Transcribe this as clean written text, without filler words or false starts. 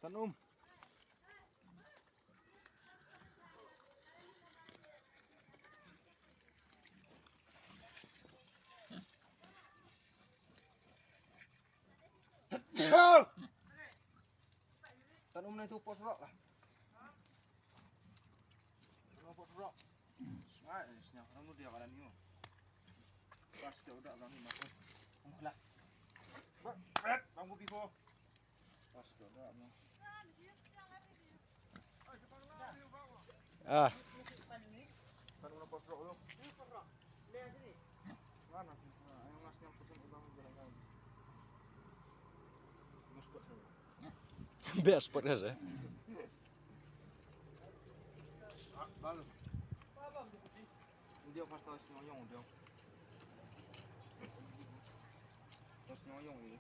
Tanum. Tanum na itu pot rock lah. Pot rock. Ai, senyap kamu dia kanan ni. Pas ke udah kami masuk. Lah. Bangku biko. Pas ke udah kamu. Ah. Tanum na pot rock lu. Pot rock. Lihat sini. Mana? Yang mas nyamputin ubang jalan kau. Spot saya. Biar spot aja. Balu. Dia pas tahu senyong dia. Pas senyong dia.